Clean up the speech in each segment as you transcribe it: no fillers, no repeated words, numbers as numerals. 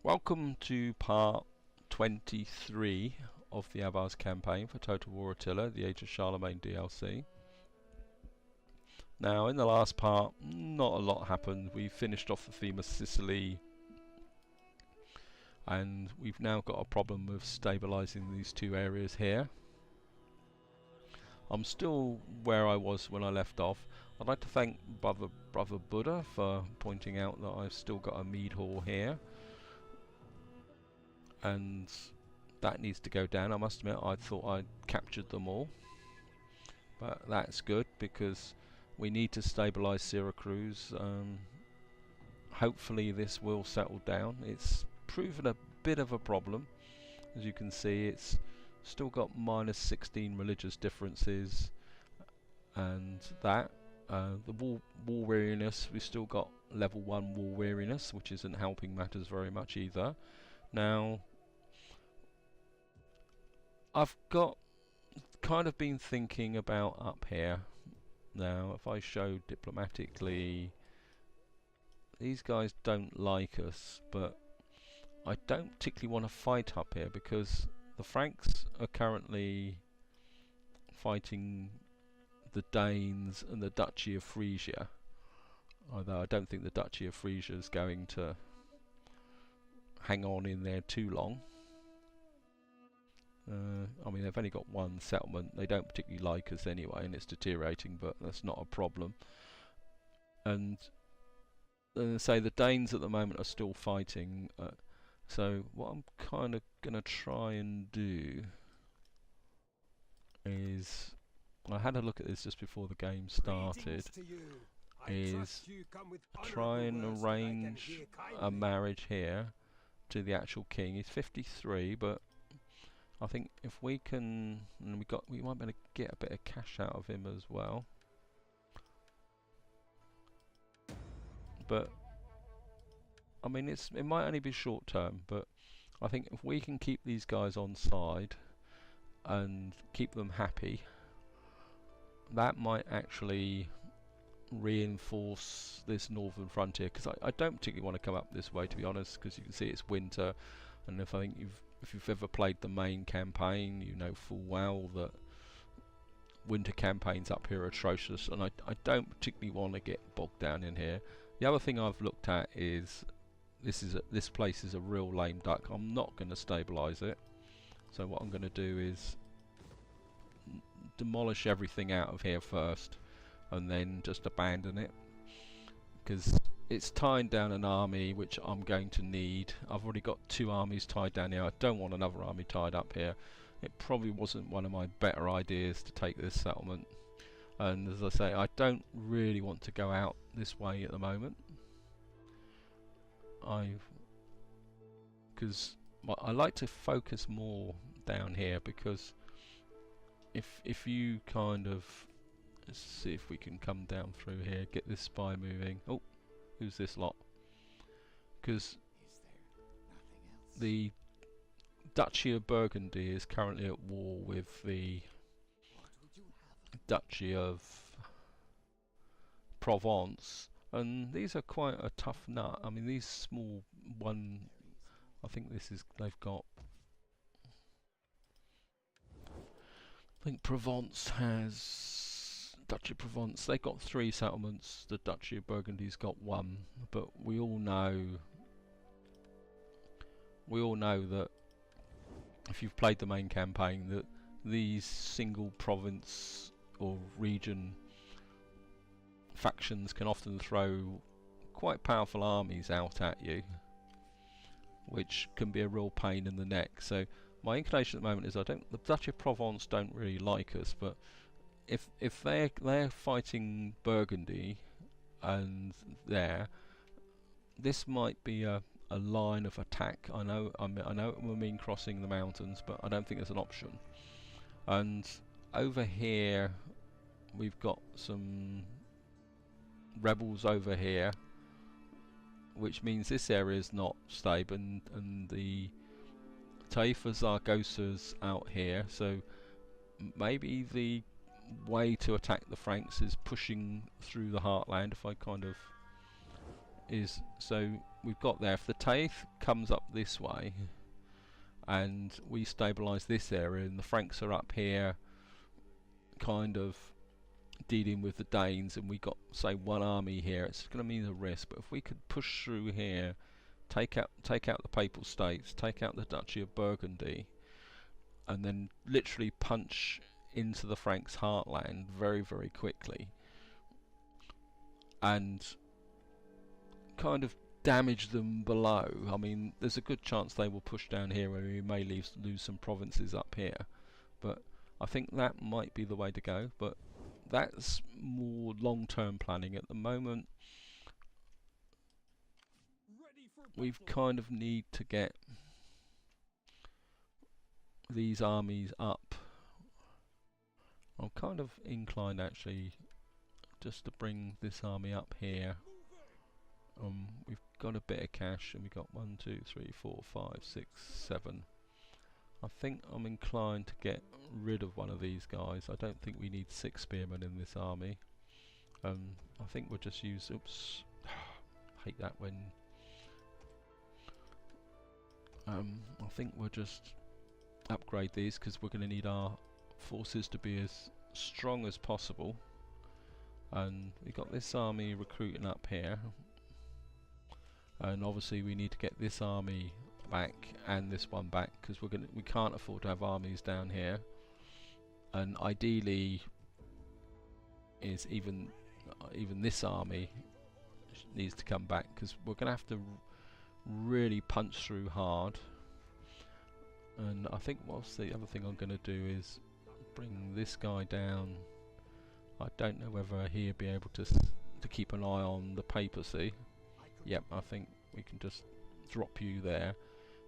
Welcome to part 23 of the Avars campaign for Total War Attila, the Age of Charlemagne DLC. Now, in the last part, not a lot happened. We finished off the theme of Sicily, and we've now got a problem with stabilising these two areas here. I'm still where I was when I left off. I'd like to thank Brother Buddha for pointing out that I've still got a mead hall here, and that needs to go down. I must admit, I thought I'd captured them all, but that's good because we need to stabilise Syracuse. Hopefully this will settle down. It's proven a bit of a problem. As you can see, it's still got minus 16 religious differences, and that the war weariness, we've still got level 1 war weariness, which isn't helping matters very much either. Now, I've got kind of been thinking about up here. Now, if I show diplomatically, these guys don't like us, but I don't particularly want to fight up here because the Franks are currently fighting the Danes and the Duchy of Frisia, although I don't think the Duchy of Frisia is going to hang on in there too long. I mean, they've only got one settlement. They don't particularly like us anyway, and it's deteriorating, but that's not a problem. And say the Danes at the moment are still fighting. So what I'm kind of going to try and do is, I had a look at this just before the game started, is try and arrange a marriage here to the actual king. He's 53, but I think if we can, and we might be able to get a bit of cash out of him as well. But I mean, it might only be short term, but I think if we can keep these guys on side and keep them happy, that might actually reinforce this northern frontier, because I don't particularly want to come up this way, to be honest, because you can see it's winter, and if you've ever played the main campaign, you know full well that winter campaigns up here are atrocious, and I don't particularly want to get bogged down in here. The other thing I've looked at is this place is a real lame duck. I'm not going to stabilise it, so what I'm going to do is demolish everything out of here first and then just abandon it, because it's tying down an army which I'm going to need. I've already got 2 armies tied down here. I don't want another army tied up here. It probably wasn't one of my better ideas to take this settlement, and as I say, I don't really want to go out this way at the moment. Because I like to focus more down here, because if you kind of, let's see if we can come down through here, get this spy moving. Oh, who's this lot? Because the Duchy of Burgundy is currently at war with the Duchy of Provence, and these are quite a tough nut. I mean, these small one, I think they've got, I think Provence has, Duchy of Provence, they've got 3 settlements, the Duchy of Burgundy's got 1, but we all know that if you've played the main campaign, that these single province or region factions can often throw quite powerful armies out at you, which can be a real pain in the neck. So my inclination at the moment is the Duchy of Provence don't really like us, but if they're fighting Burgundy and this might be a line of attack. I know it will mean crossing the mountains, but I don't think it's an option. And over here we've got some rebels over here, which means this area is not stable, and the Taifas Argosas out here, so maybe the way to attack the Franks is pushing through the heartland. If I kind of is so we've got there. If the Taith comes up this way and we stabilise this area and the Franks are up here kind of dealing with the Danes, and we got say one army here, it's going to mean a risk. But if we could push through here, take out the Papal States, take out the Duchy of Burgundy, and then literally punch into the Franks' heartland very, very quickly, and kind of damage them below. I mean, there's a good chance they will push down here, where we may lose some provinces up here, but I think that might be the way to go. But that's more long-term planning. At the moment, we've kind of need to get these armies up. I'm kind of inclined actually just to bring this army up here. We've got a bit of cash, and we've got 1, 2, 3, 4, 5, 6, 7. I think I'm inclined to get rid of one of these guys. I don't think we need 6 spearmen in this army. I think we'll just use, oops, hate that when, I think we'll just upgrade these, because we're going to need our forces to be as strong as possible. And we've got this army recruiting up here, and obviously we need to get this army back and this one back, because we can't afford to have armies down here. And ideally is even this army needs to come back, because we're going to have to really punch through hard. And I think what's the other thing I'm going to do is bring this guy down. I don't know whether he'll be able to keep an eye on the papacy. Yep, I think we can just drop you there.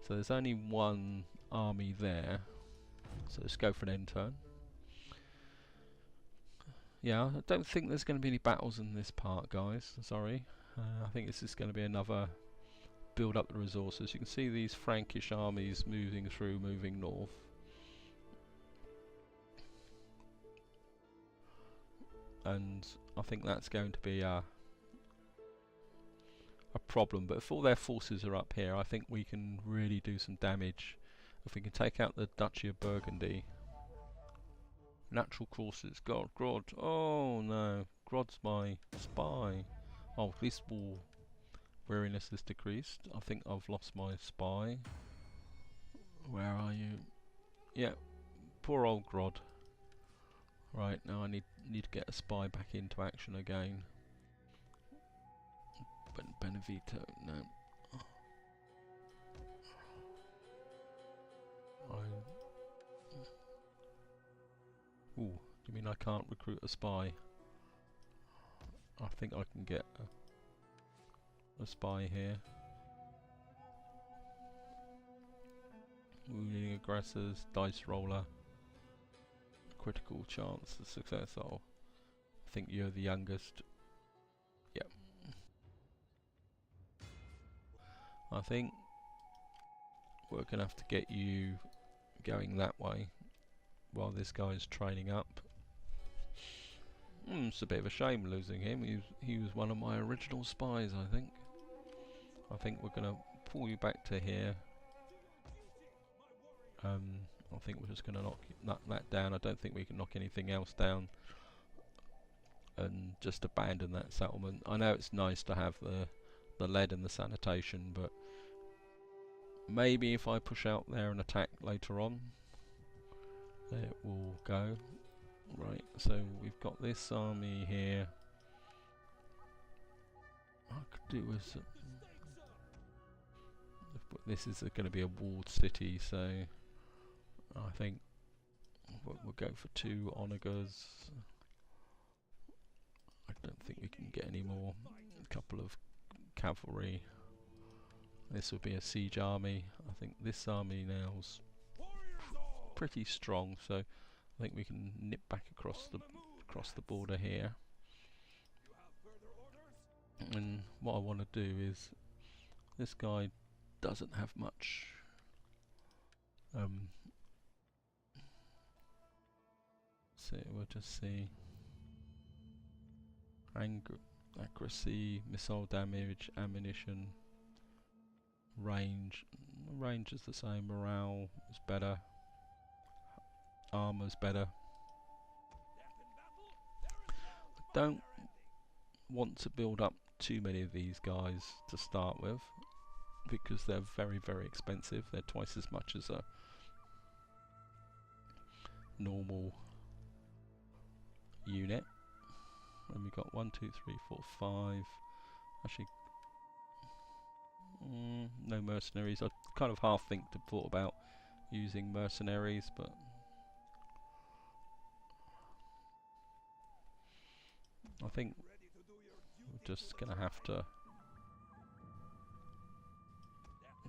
So there's only one army there, so let's go for an end turn. Yeah, I don't think there's going to be any battles in this part, guys, sorry. I think this is going to be another build up the resources. You can see these Frankish armies moving north. And I think that's going to be a problem, but if all their forces are up here, I think we can really do some damage. If we can take out the Duchy of Burgundy. Natural courses, God, Grod, oh no, Grod's my spy. Oh, at least war weariness is decreased. I think I've lost my spy. Where are you? Yeah, poor old Grod. Right, now I need to get a spy back into action again. Benevito, no. Ooh, you mean I can't recruit a spy? I think I can get a spy here. Wounding aggressors, dice roller, critical chance of success. Oh, I think you're the youngest. Yep. I think we're going to have to get you going that way while this guy's training up. It's a bit of a shame losing him. He was one of my original spies, I think. I think we're going to pull you back to here. I think we're just going to knock that down. I don't think we can knock anything else down. And just abandon that settlement. I know it's nice to have the lead and the sanitation, but maybe if I push out there and attack later on, it will go. Right, so we've got this army here. I could do with some, this is going to be a walled city, so I think we'll go for 2 onagers. I don't think we can get any more. A couple of cavalry. This will be a siege army. I think this army now's pretty strong, so I think we can nip back across the border here. And what I want to do is, this guy doesn't have much so we'll just see accuracy, missile damage, ammunition. Range is the same. Morale is better. Armor's better. I don't want to build up too many of these guys to start with, because they're very, very expensive. They're twice as much as a normal unit. And we've got 1, 2, 3, 4, 5. Actually, no mercenaries. I kind of half thought about using mercenaries, but I think we're just gonna have to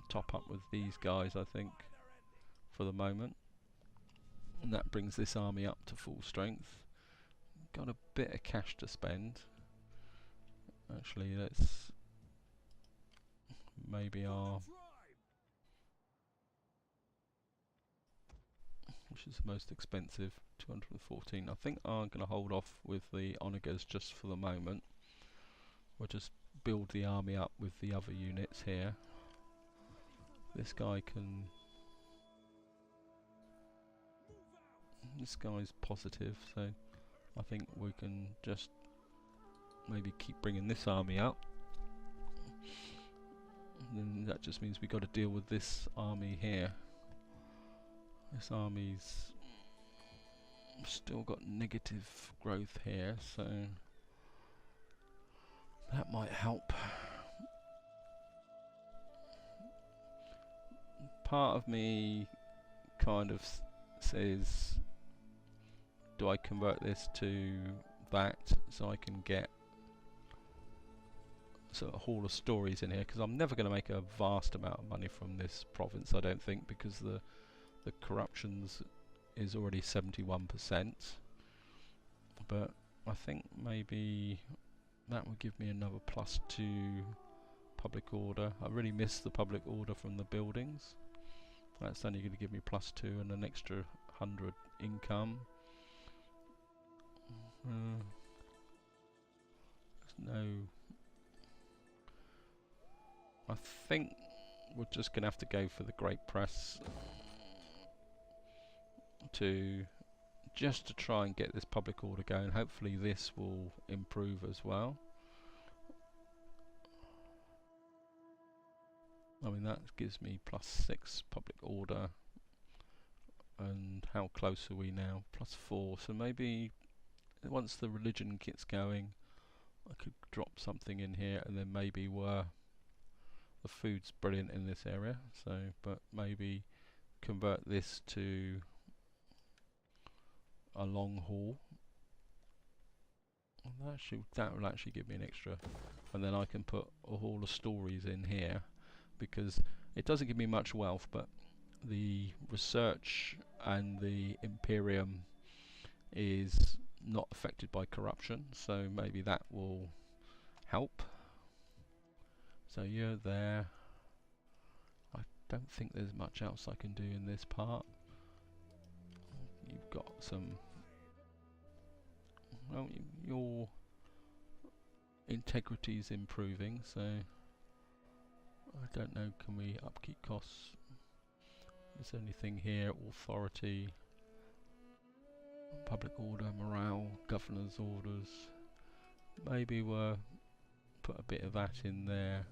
top up with these guys, I think, for the moment. And that brings this army up to full strength. Got a bit of cash to spend. Actually, let's maybe which is the most expensive, 214. I think I'm going to hold off with the onagers just for the moment. We'll just build the army up with the other units here. This guy can... This guy's positive, so I think we can just maybe keep bringing this army up. And then that just means we got to deal with this army here. This army's still got negative growth here, so that might help. Part of me kind of says, do I convert this to that so I can get sort of a hall of stories in here, because I'm never going to make a vast amount of money from this province, I don't think, because the corruptions is already 71%, but I think maybe that would give me another +2 public order. I really miss the public order from the buildings. That's only going to give me +2 and an extra 100 income. There's no... I think we're just going to have to go for the Great Press to try and get this public order going. Hopefully this will improve as well. I mean, that gives me +6 public order, and how close are we now? +4. So maybe once the religion gets going, I could drop something in here, and then maybe the food's brilliant in this area, so but maybe convert this to a long haul. That will actually give me an extra, and then I can put a hall of stories in here, because it doesn't give me much wealth, but the research and the Imperium is not affected by corruption, so maybe that will help. So you're there. I don't think there's much else I can do in this part. You've got some... Well, your integrity's improving, so I don't know, can we upkeep costs? Is there anything here? Authority, public order, morale, governor's orders. Maybe we'll put a bit of that in there.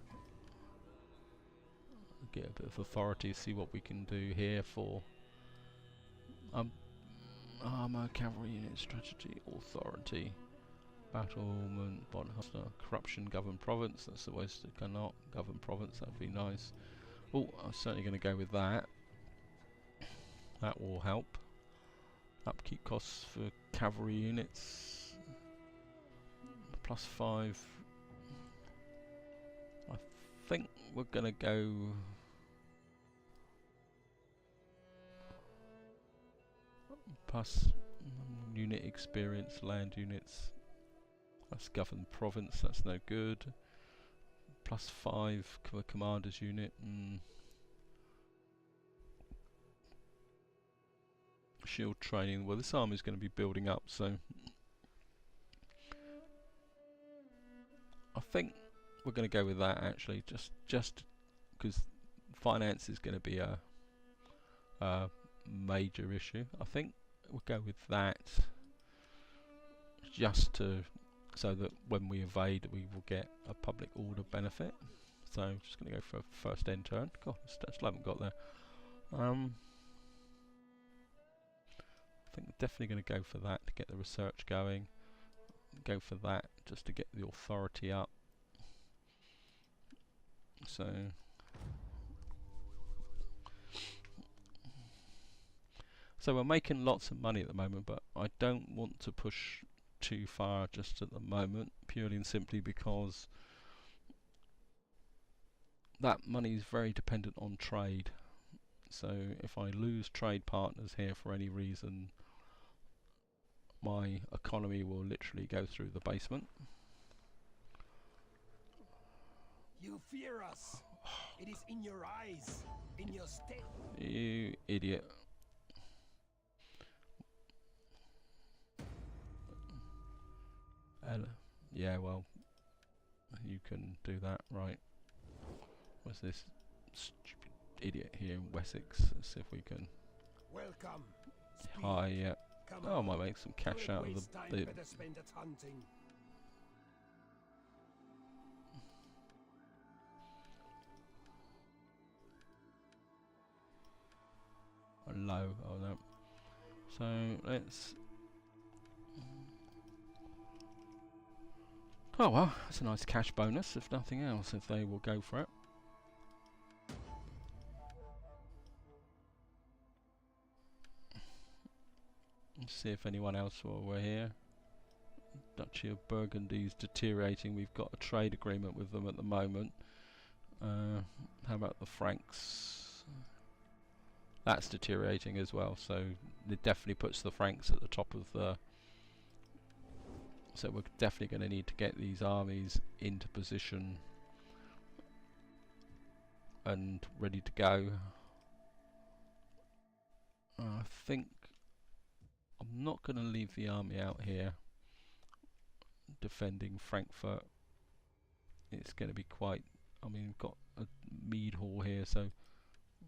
Get a bit of authority, see what we can do here for armor, cavalry unit, strategy, authority, battlement, Bonhester, corruption, govern province. That's the West. Cannot govern province. That'd be nice. Oh, I'm certainly going to go with that. That will help. Upkeep costs for cavalry units +5. I think we're going to go plus unit experience, land units. That's governed province, that's no good. +5 for commander's unit. Shield training. Well, this army is going to be building up, so I think we're going to go with that actually, just because finance is going to be a major issue. I think we'll go with that, just so that when we evade, we will get a public order benefit. So I'm just going to go for a first end turn. God, I still haven't got there. I think we're definitely going to go for that to get the research going. Go for that just to get the authority up. So we're making lots of money at the moment, but I don't want to push too far just at the moment, purely and simply because that money is very dependent on trade. So if I lose trade partners here for any reason, my economy will literally go through the basement. You fear us. It is in your eyes, in your state. You idiot. Yeah, well, you can do that, right? What's this stupid idiot here in Wessex? Let's see if we can. Welcome. Hi, yeah. Come Oh, I on. might make some cash out of the. Better spend it hunting. Low. Oh no. So let's. Oh well, that's a nice cash bonus, if nothing else, if they will go for it. Let's see if anyone else while we're here. Duchy of Burgundy's deteriorating. We've got a trade agreement with them at the moment. How about the Franks? That's deteriorating as well, so it definitely puts the Franks at the top of the. So we're definitely going to need to get these armies into position and ready to go. I think I'm not going to leave the army out here defending Frankfurt. It's going to be quite. I mean, we've got a mead hall here, so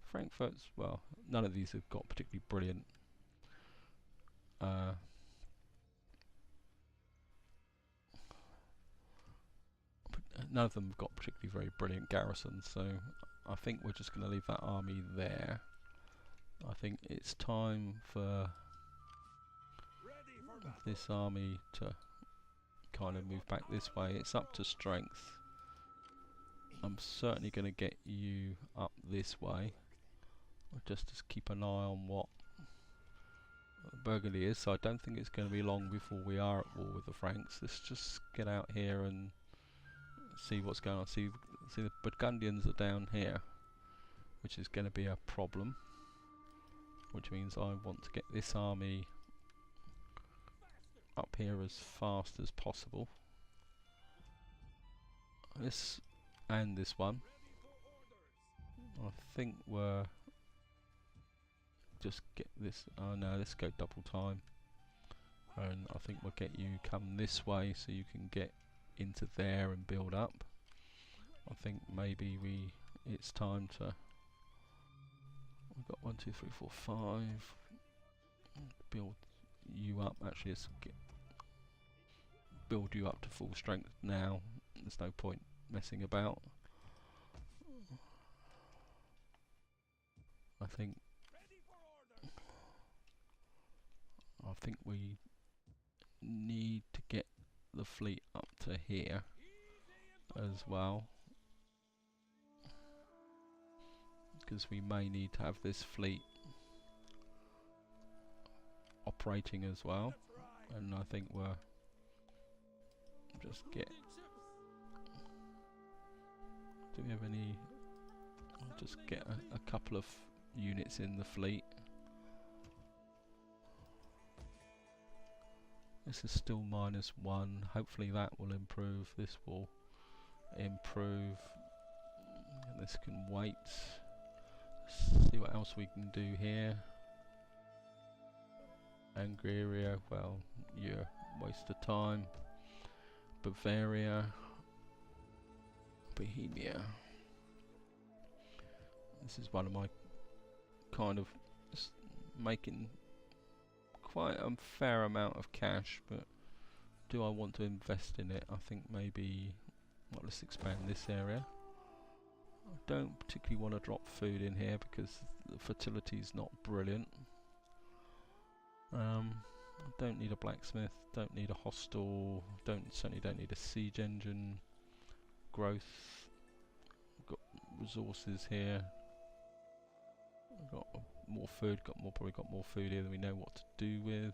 Frankfurt's, well, none of these have got particularly brilliant. None of them have got particularly very brilliant garrisons, so I think we're just going to leave that army there. I think it's time for this army to kind of move back this way. It's up to strength. I'm certainly going to get you up this way. Just to keep an eye on what Burgundy is, so I don't think it's going to be long before we are at war with the Franks. Let's just get out here and see what's going on. See the Burgundians are down here, which is going to be a problem, which means I want to get this army up here as fast as possible. This and this one, I think we're just get this. Oh no, let's go double time, and I think we'll get you come this way so you can get into there and build up. I think maybe it's time to. We've got 1, 2, 3, 4, 5. Build you up. Actually, let's build you up to full strength now. There's no point messing about. I think we need to get the fleet up to here as well, because we may need to have this fleet operating as well, and I think we're just get. Do we have any? I'll just get a couple of units in the fleet. This is still -1. Hopefully that will improve. This will improve. This can wait. See what else we can do here. Angria, well, you're a waste of time. Bavaria. Bohemia. This is one of my kind of making quite a fair amount of cash, but do I want to invest in it? I think maybe, well, let's expand this area. I don't particularly want to drop food in here because the fertility is not brilliant. I don't need a blacksmith, don't need a hostel, certainly don't need a siege engine. Growth, got resources here. I've got more food, probably got more food here than we know what to do with.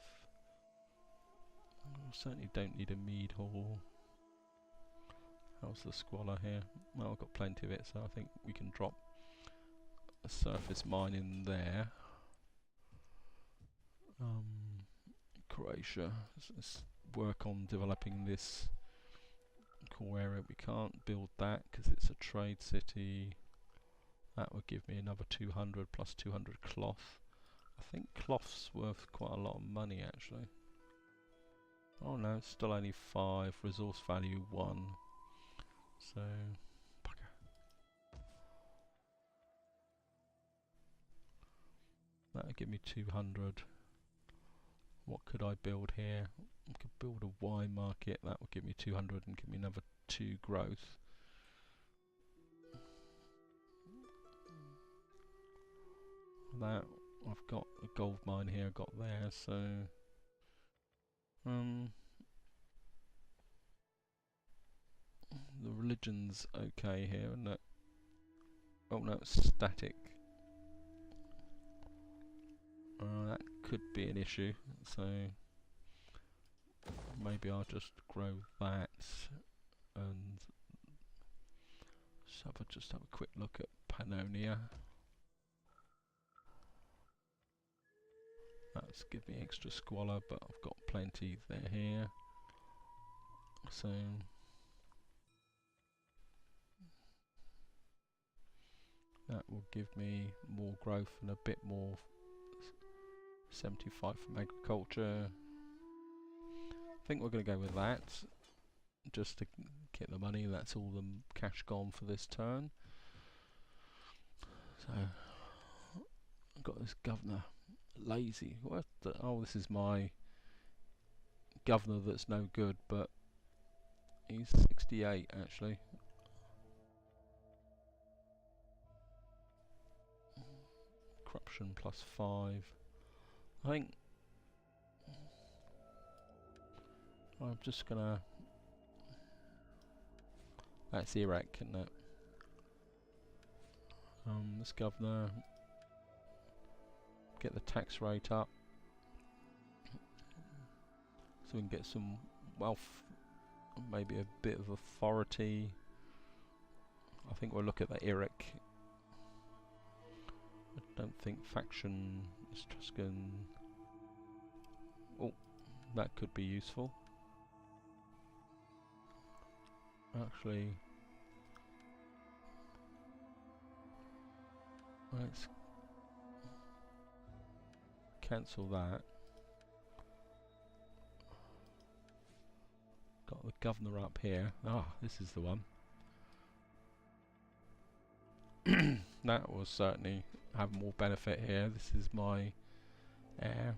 Certainly don't need a mead hall. How's the squalor here? Well, I've got plenty of it, so I think we can drop a surface mine in there. Croatia, let's work on developing this core area. We can't build that because it's a trade city. That would give me another 200 plus 200 cloth. I think cloth's worth quite a lot of money actually. Oh no, it's still only 5, resource value 1. So, bugger. That would give me 200. What could I build here? I could build a wine market, that would give me 200 and give me another 2 growth. That, I've got a gold mine here, got there, so the religion's okay here, and that, oh no, it's static. That could be an issue, so maybe I'll just grow that and just have a quick look at Pannonia. That's give me extra squalor, but I've got plenty there here. So that will give me more growth and a bit more. 75 from agriculture. I think we're going to go with that just to get the money. That's all the cash gone for this turn. So I've got this governor, lazy. What the, oh, this is my governor that's no good, but he's 68 actually. Corruption plus 5. I think I'm just gonna. That's Iraq, isn't it? This governor, get the tax rate up so we can get some wealth, maybe a bit of authority. I think we'll look at the Iraq. I don't think faction is Tuscan. Oh, that could be useful. Actually, let's cancel that. Got the governor up here. Ah, this is the one. That will certainly have more benefit here. This is my heir.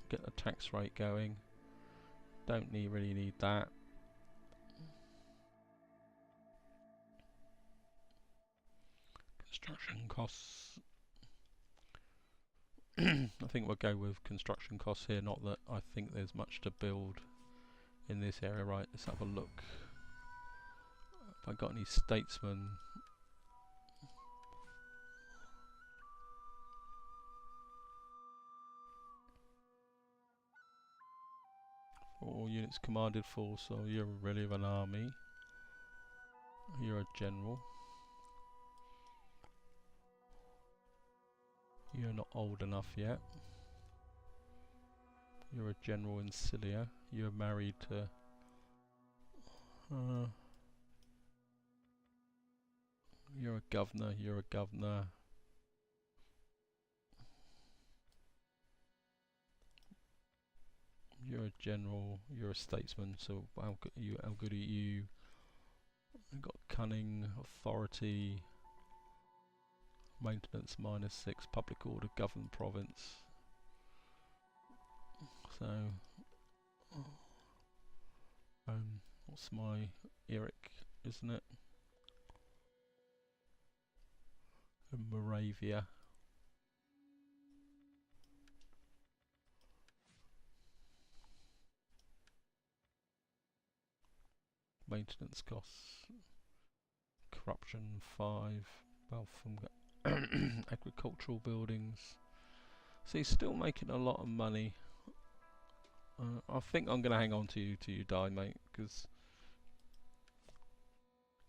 Get the tax rate going. Don't really need that. Construction costs. I think we'll go with construction costs here. Not that I think there's much to build in this area. Right, let's have a look. Have I got any statesmen? All units commanded full, so you're really of an army. You're a general. You're not old enough yet. You're a general in Cilia. You're married to... you're a governor, you're a governor. You're a general, you're a statesman, so how good are you? You've got cunning, authority. Maintenance -6, public order, governed province. So, what's my Eric, isn't it? And Moravia. Maintenance costs, corruption 5, wealth from agricultural buildings. So he's still making a lot of money. I think I'm going to hang on to you till you die, mate, because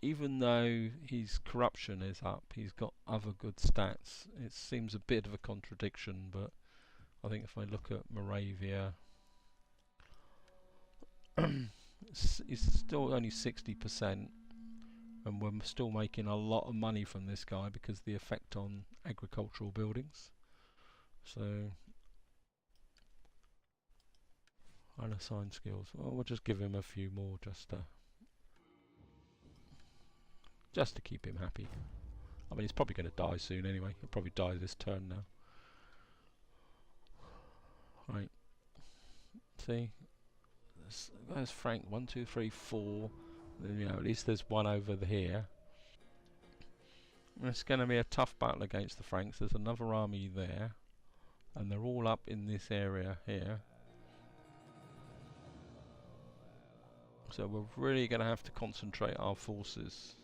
even though his corruption is up, he's got other good stats. It seems a bit of a contradiction, but I think if I look at Moravia, it's still only 60%, and we're still making a lot of money from this guy because the effect on agricultural buildings. So, unassigned skills. Well, we'll just give him a few more just to keep him happy. I mean, he's probably going to die soon anyway. He'll probably die this turn now. Right. See? There's Frank. 1, 2, 3, 4. Then, you know, at least there's one over here. It's going to be a tough battle against the Franks. There's another army there. And they're all up in this area here. So we're really going to have to concentrate our forces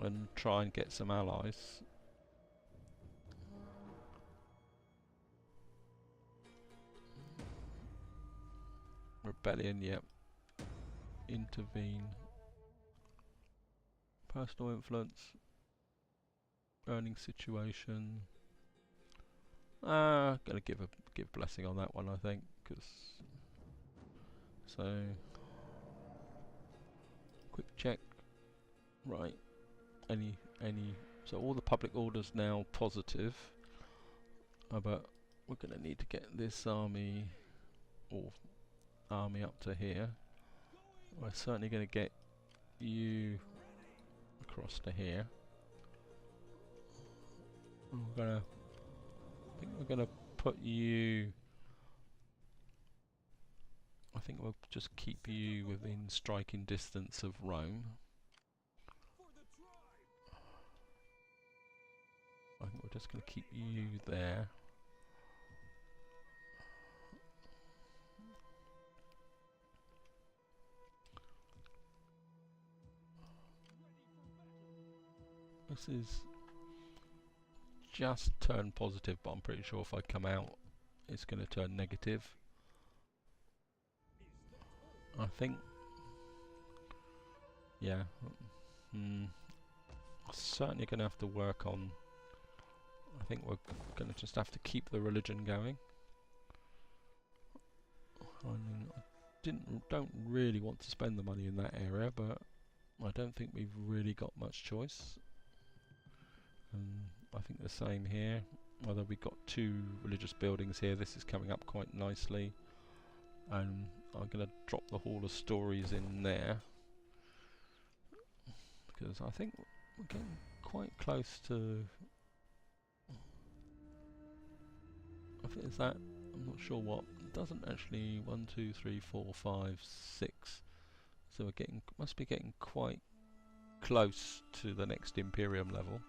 and try and get some allies. Rebellion, yep. Intervene. Personal influence. Earning situation. Gonna give blessing on that one, I think, because so quick check. Right. So all the public orders now positive. But we're gonna need to get this army up to here. We're certainly gonna get you across to here. I think we're gonna put you. I think we'll just keep you within striking distance of Rome. I think we're just going to keep you there. This is just turn positive, but I'm pretty sure if I come out, it's going to turn negative. I think. Yeah. Certainly going to have to work on. I think we're going to just have to keep the religion going. I mean, I don't really want to spend the money in that area, but I don't think we've really got much choice. I think the same here. Although we've got 2 religious buildings here, this is coming up quite nicely. And I'm going to drop the Hall of Stories in there, because I think we're getting quite close to. I think it's that. I'm not sure what. It doesn't actually. 1, 2, 3, 4, 5, 6. So we're getting. Must be getting quite close to the next Imperium level.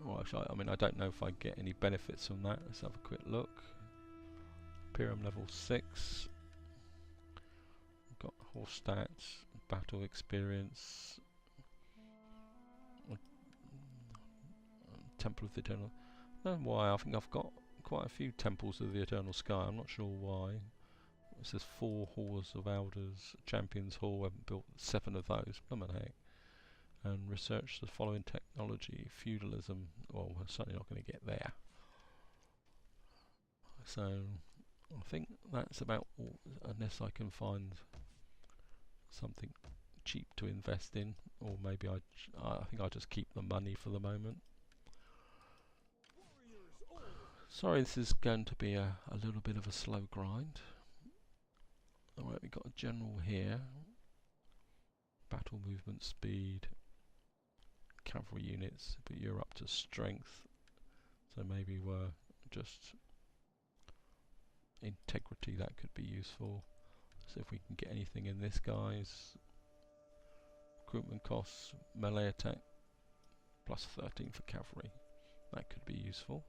Well, actually, I mean, I don't know if I get any benefits from that. Let's have a quick look. Imperium level 6. We've got horse stats, battle experience, Temple of the Eternal. I don't know why. I think I've got quite a few temples of the Eternal Sky. I'm not sure why. It says 4 halls of elders, Champions Hall. I haven't built 7 of those. Come on, heck. And research the following technology: feudalism. Well, we're certainly not going to get there. So I think that's about all, unless I can find something cheap to invest in, or maybe I think I'll just keep the money for the moment. Sorry, this is going to be a little bit of a slow grind. Alright, we've got a general here. Battle movement speed. cavalry units, but you're up to strength, so maybe we're just integrity. That could be useful. So if we can get anything in this, guys. Recruitment costs, melee attack, plus 13 for cavalry. That could be useful.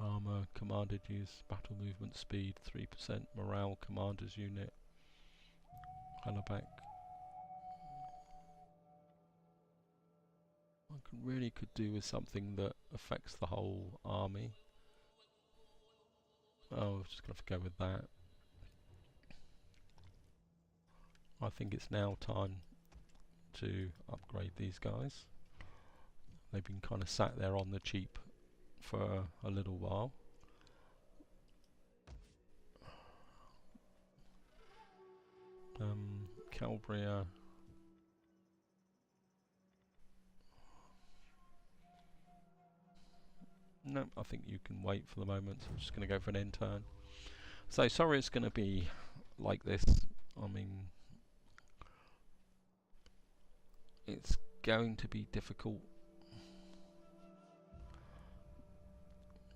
Armor, commanded use, battle movement speed, 3%, morale, commander's unit, Halaback. I could do with something that affects the whole army. Oh, I'm just going to have to go with that. I think it's now time to upgrade these guys. They've been kind of sat there on the cheap for a little while. Calbria. No, I think you can wait for the moment, so I'm just going to go for an end turn. So sorry it's going to be like this. I mean, it's going to be difficult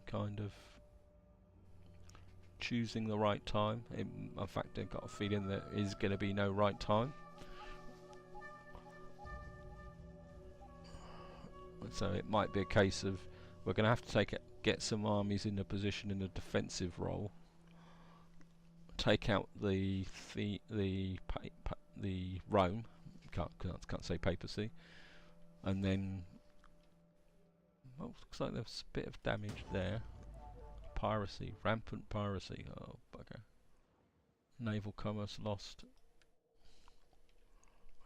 kind of choosing the right time. In fact, I've got a feeling there is going to be no right time. So it might be a case of we're going to have to get some armies in a position in a defensive role, take out the Rome, can't say papacy, and then looks like there's a bit of damage there. Piracy, rampant piracy. Oh bugger! Naval commerce lost.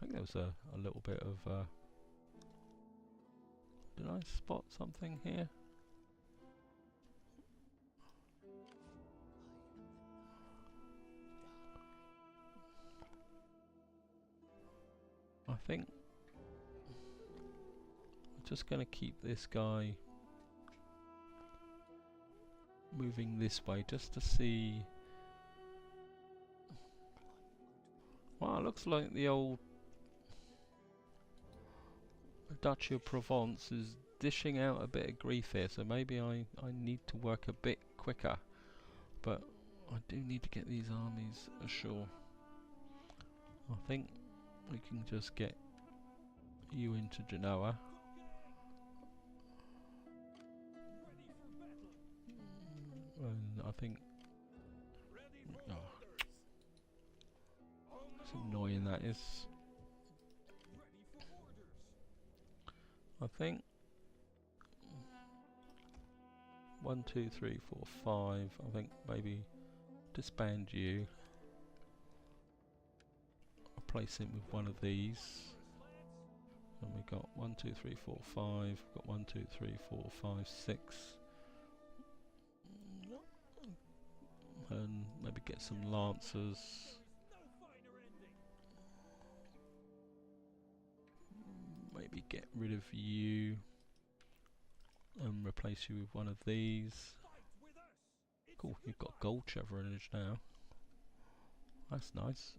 I think there was a little bit of. Did I spot something here? I think I'm just going to keep this guy moving this way just to see. Well, it looks like the old Duchy of Provence is dishing out a bit of grief here, so maybe I need to work a bit quicker, but I do need to get these armies ashore. I think we can just get you into Genoa. And I think it's annoying that is. I think 1, 2, 3, 4, 5. I think maybe disband you. Replace him with one of these. And we got 1, 2, 3, 4, 5. We've got 1, 2, 3, 4, 5, 6. And maybe get some lancers. Maybe get rid of you and replace you with one of these. Cool, you've got gold chevronage now. That's nice.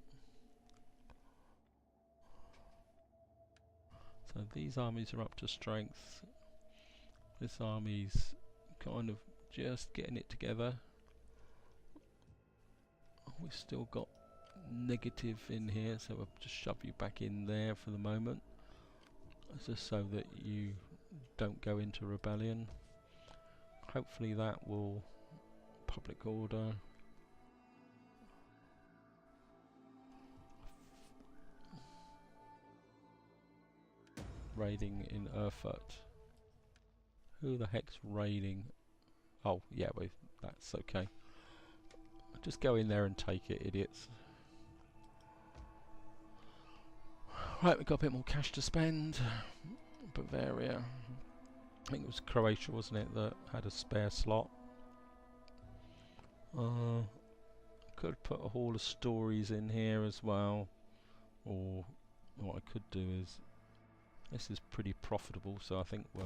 So these armies are up to strength. This army's kind of just getting it together. We've still got negative in here, so we'll just shove you back in there for the moment. Just so that you don't go into rebellion. Hopefully that will public order. Raiding in Erfurt. Who the heck's raiding? Oh yeah, that's okay. Just go in there and take it, idiots. Right, we've got a bit more cash to spend. Bavaria. I think it was Croatia, wasn't it, that had a spare slot. Could put a hall of stories in here as well. Or what I could do is, this is pretty profitable, so I think we'll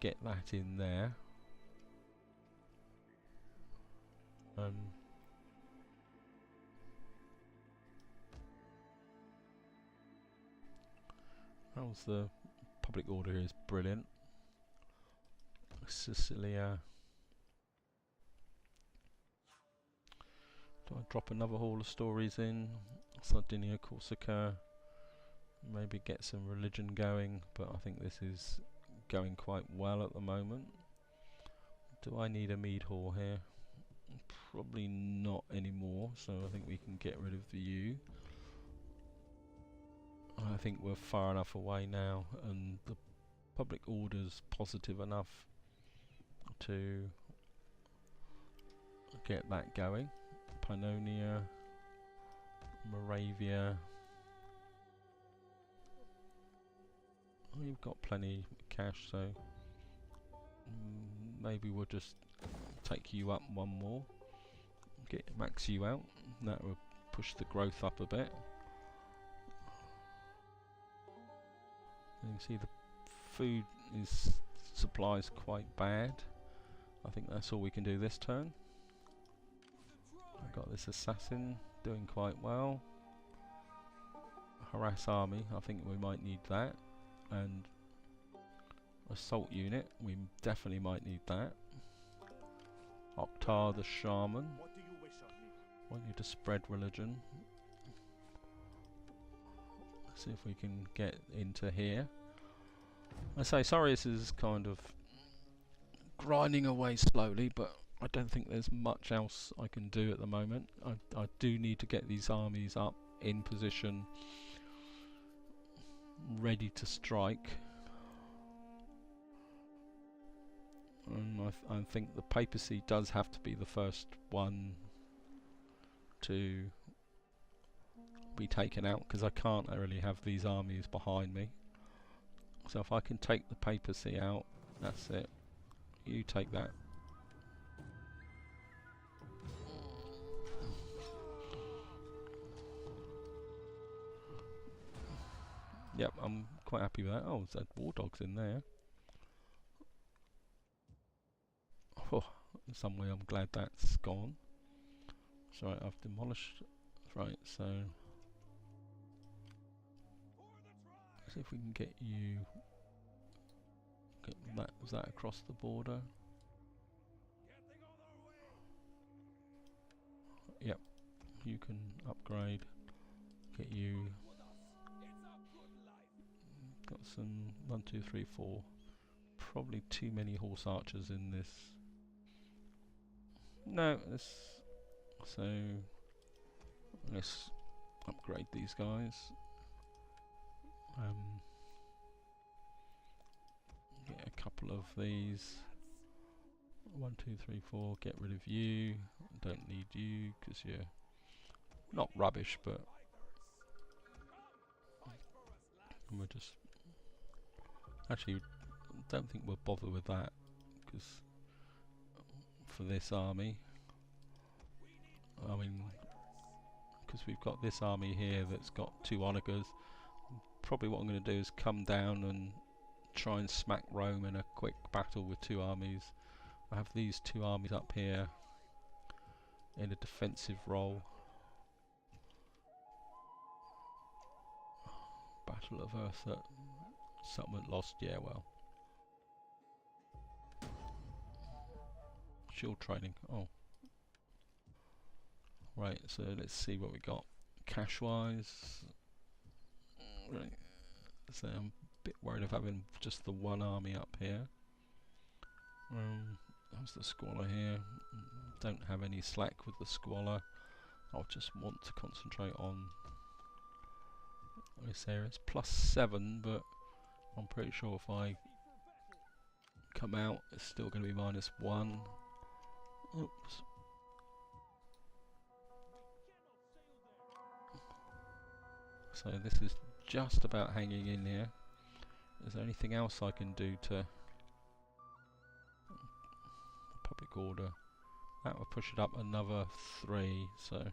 get that in there. How's the public order here is brilliant. Sicilia. Do I drop another haul of stories in? Sardinia, Corsica. Maybe get some religion going, but I think this is going quite well at the moment. Do I need a mead hall here? Probably not anymore, so I think we can get rid of you. I think we're far enough away now, and the public order's positive enough to get that going. Pannonia, Moravia. We've got plenty of cash, so maybe we'll just take you up one more. Max you out. That will push the growth up a bit. You can see the food supply is quite bad. I think that's all we can do this turn. I've got this assassin doing quite well. Harass army, I think we might need that. And assault unit, we definitely might need that. Oktar the shaman. What do you wish of me? Want you to spread religion. See if we can get into here. I say Sorius is kind of grinding away slowly, but I don't think there's much else I can do at the moment. I do need to get these armies up in position, ready to strike. And I think the papacy does have to be the first one to be taken out, because I can't really have these armies behind me. So if I can take the papacy out, that's it. You take that. Yep, I'm quite happy with that. Oh, there's war dogs in there. Oh, in some way I'm glad that's gone. So right, I've demolished. Right, so see if we can get you. Get that. Was that across the border? Yep. You can upgrade. Get you. Got some 1, 2, 3, 4. Probably too many horse archers in this. No, so let's upgrade these guys. Get a couple of these. 1, 2, 3, 4. Get rid of you. Don't need you because you're not rubbish, but we're just actually don't think we'll bother with that because for this army, I mean, because we've got this army here that's got 2 onagers. Probably what I'm going to do is come down and try and smack Rome in a quick battle with 2 armies. I have these 2 armies up here in a defensive role. Battle of Earth, settlement lost, yeah, well. Shield training, oh. Right, so let's see what we got. Cash wise, right. So I'm a bit worried of having just the 1 army up here. How's the squalor here? Don't have any slack with the squalor. I'll just want to concentrate on this area. It's +7, but I'm pretty sure if I come out, it's still going to be -1. Oops. So this is just about hanging in here. Is there anything else I can do to public order? That will push it up another 3, so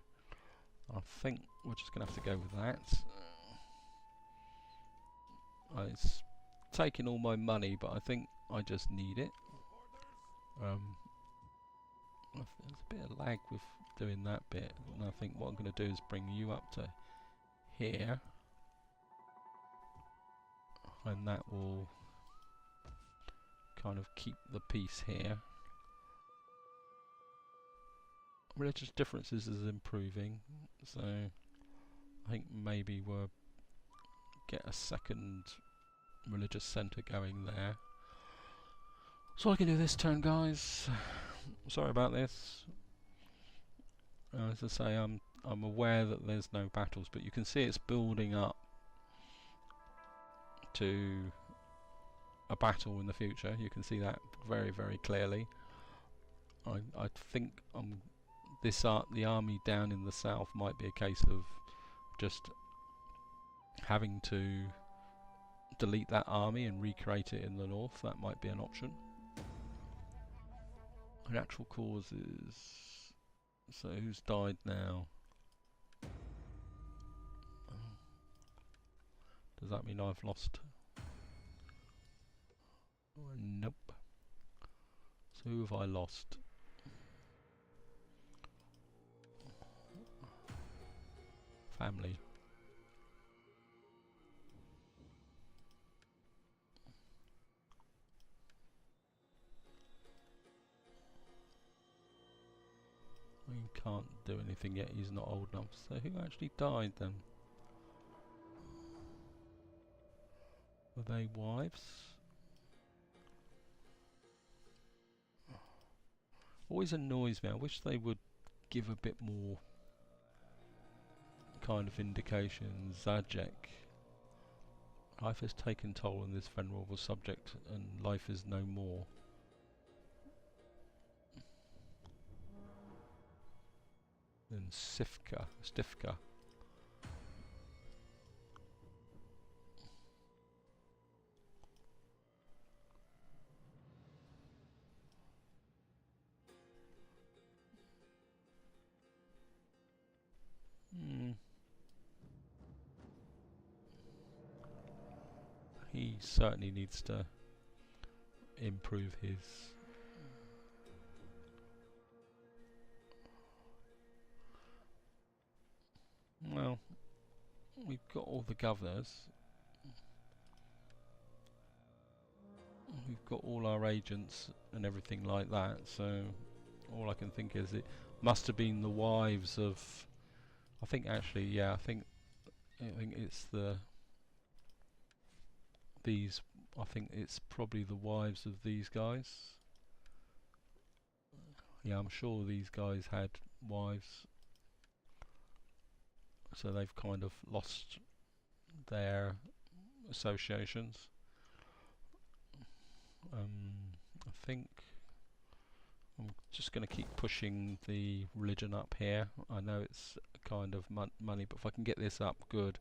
I think we're just going to have to go with that. It's taking all my money, but I think I just need it. There's a bit of lag with doing that bit, and I think what I'm going to do is bring you up to here. and that will kind of keep the peace here. Religious differences is improving, so I think maybe we'll get a second religious centre going there. So I can do this turn, guys. Sorry about this. As I say, I'm aware that there's no battles, but you can see it's building up to a battle in the future. You can see that very, very clearly. I think the army down in the south might be a case of just having to delete that army and recreate it in the north. That might be an option. Natural causes. So who's died now? Does that mean I've lost? Nope. So who have I lost? Family. He can't do anything yet, he's not old enough. So who actually died then? Were they wives? Always annoys me. I wish they would give a bit more kind of indication. Zajek. Life has taken toll on this venerable subject, and life is no more. Then Stifka. He certainly needs to improve his well, we've got all the governors, we've got all our agents and everything like that, so all I can think is it must have been the wives of, I think actually, yeah, I think it's I think it's probably the wives of these guys. Yeah, I'm sure these guys had wives, so they've kind of lost their associations. I think I'm just going to keep pushing the religion up here. I know it's kind of money, but if I can get this up good,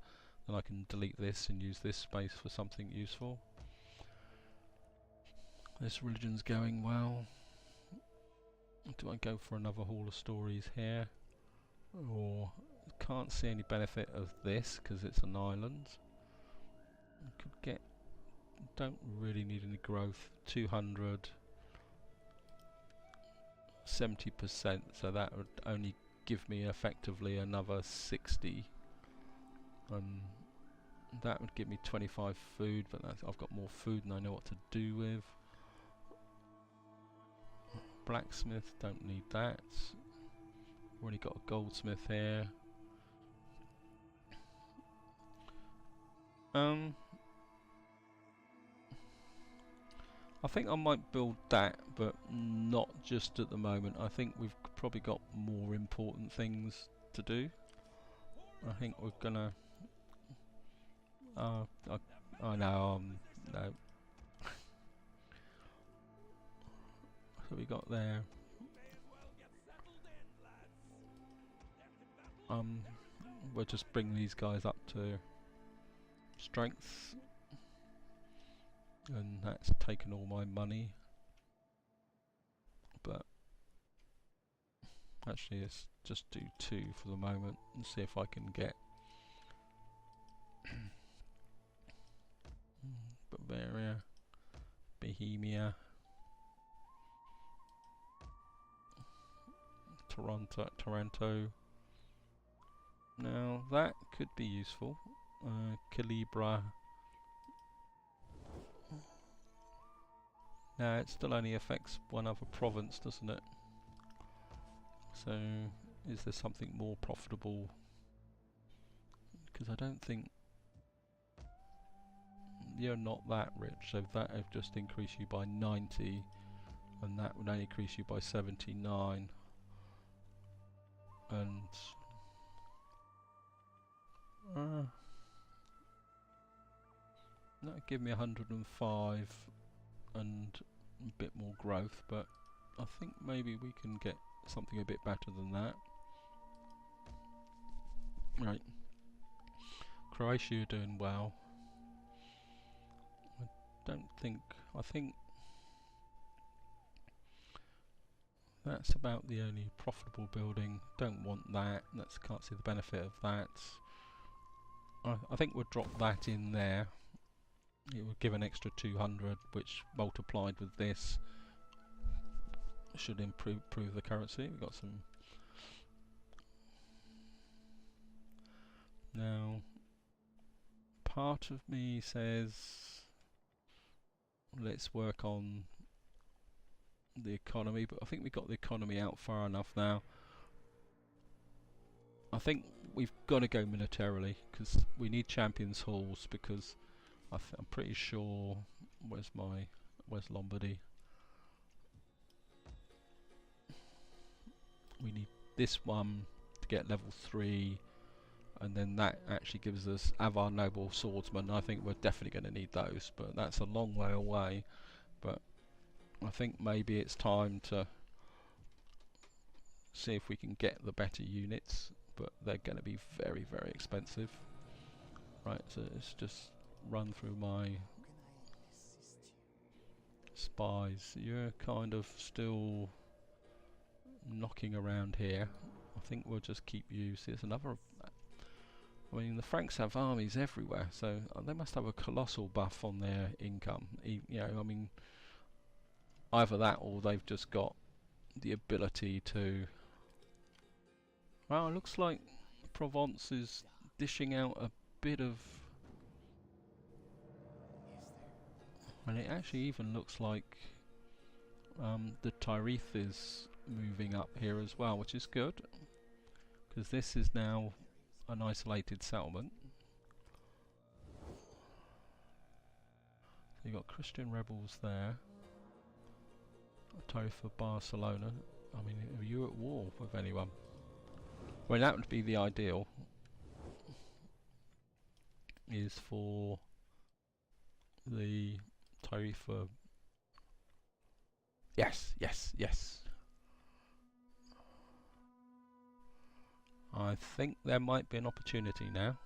then I can delete this and use this space for something useful. This religion's going well. Do I go for another Hall of Stories here? Or can't see any benefit of this because it's an island. I could get, don't really need any growth. 200, 70%, so that would only give me effectively another 60. That would give me 25 food, but I've got more food than I know what to do with. Blacksmith, don't need that. Already got a goldsmith here. I think I might build that, but not just at the moment. I think we've probably got more important things to do. I think we're gonna I know, no. So we got there. We'll just bring these guys up to strength, and that's taken all my money. But actually, let's just do 2 for the moment and see if I can get Bavaria, Bohemia, Taranto. Now that could be useful. Calibra, Now it still only affects one other province, doesn't it? So is there something more profitable? Because I don't think you're not that rich, so that would just increase you by 90, and that would only increase you by 79, and that would give me 105 and a bit more growth, but I think maybe we can get something a bit better than that. Right, Croatia, you're doing well. I think that's about the only profitable building. Don't want that. Can't see the benefit of that. I think we'll drop that in there. It would give an extra 200, which multiplied with this should improve the currency. We've got some. Now, part of me says let's work on the economy, but I think we've got the economy out far enough now. I think we've got to go militarily because we need champions halls, because I'm pretty sure where's Lombardy? We need this one to get level 3, and then that actually gives us Avar Noble Swordsman. I think we're definitely going to need those, but that's a long way away. But I think maybe it's time to see if we can get the better units, but they're going to be very, very expensive. Right, so let's just run through my spies. You're kind of still knocking around here. I think we'll just keep you. See, there's another. I mean, the Franks have armies everywhere, so they must have a colossal buff on their income. You know, I mean, either that or they've just got the ability to. Well, it looks like Provence is dishing out a bit of. And it actually even looks like the Tyrith is moving up here as well, which is good, because this is now an isolated settlement. So you've got Christian rebels there. Tyrith for Barcelona. I mean, are you at war with anyone? Well, that would be the ideal. Is for the Tarifa. Yes, yes, yes. I think there might be an opportunity now.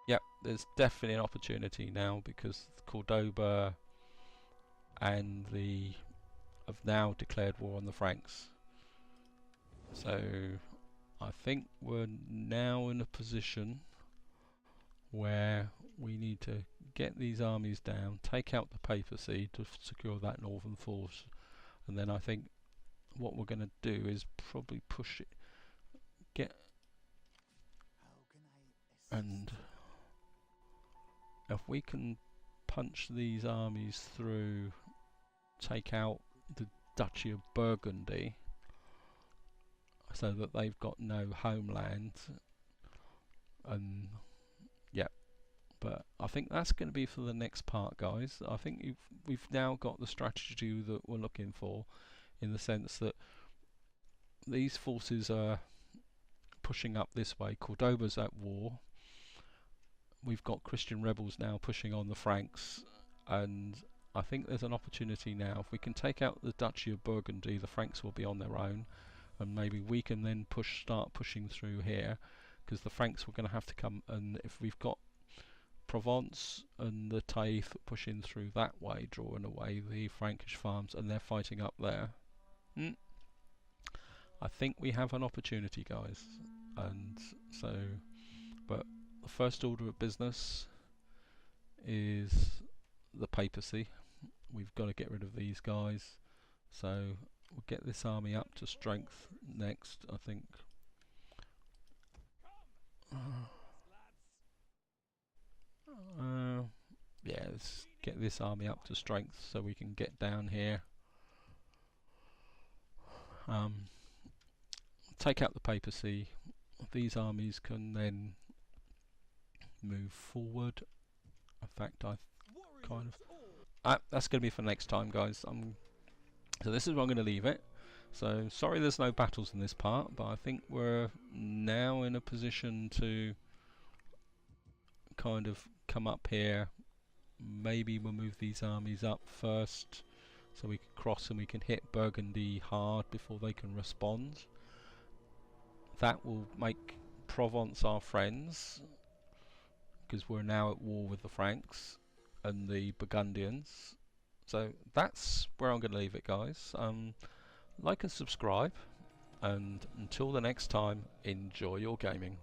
Yep, there's definitely an opportunity now, because Cordoba and have now declared war on the Franks. So I think we're now in a position where we need to get these armies down, take out the papacy to secure that northern force, and then I think what we're going to do is probably push it, and if we can punch these armies through, take out the Duchy of Burgundy so that they've got no homeland, and yeah, but I think that's going to be for the next part, guys. I think we've now got the strategy that we're looking for, in the sense that these forces are pushing up this way. Cordoba's at war. We've got Christian rebels now pushing on the Franks, and I think there's an opportunity now. If we can take out the Duchy of Burgundy, the Franks will be on their own, and maybe we can then start pushing through here, because the Franks were going to have to come, and if we've got Provence and the Taif pushing through that way, drawing away the Frankish farms, and they're fighting up there, I think we have an opportunity, guys. And so, but the first order of business is the papacy. we've got to get rid of these guys. So we'll get this army up to strength next, I think. Yeah, let's get this army up to strength so we can get down here. Take out the papacy. These armies can then move forward. In fact, I kind of... that's going to be for next time, guys. So this is where I'm going to leave it. So sorry there's no battles in this part, but I think we're now in a position to kind of come up here. Maybe we'll move these armies up first so we can cross and we can hit Burgundy hard before they can respond. That will make Provence our friends, because we're now at war with the Franks and the Burgundians. So that's where I'm going to leave it, guys. Like and subscribe, and until the next time, enjoy your gaming.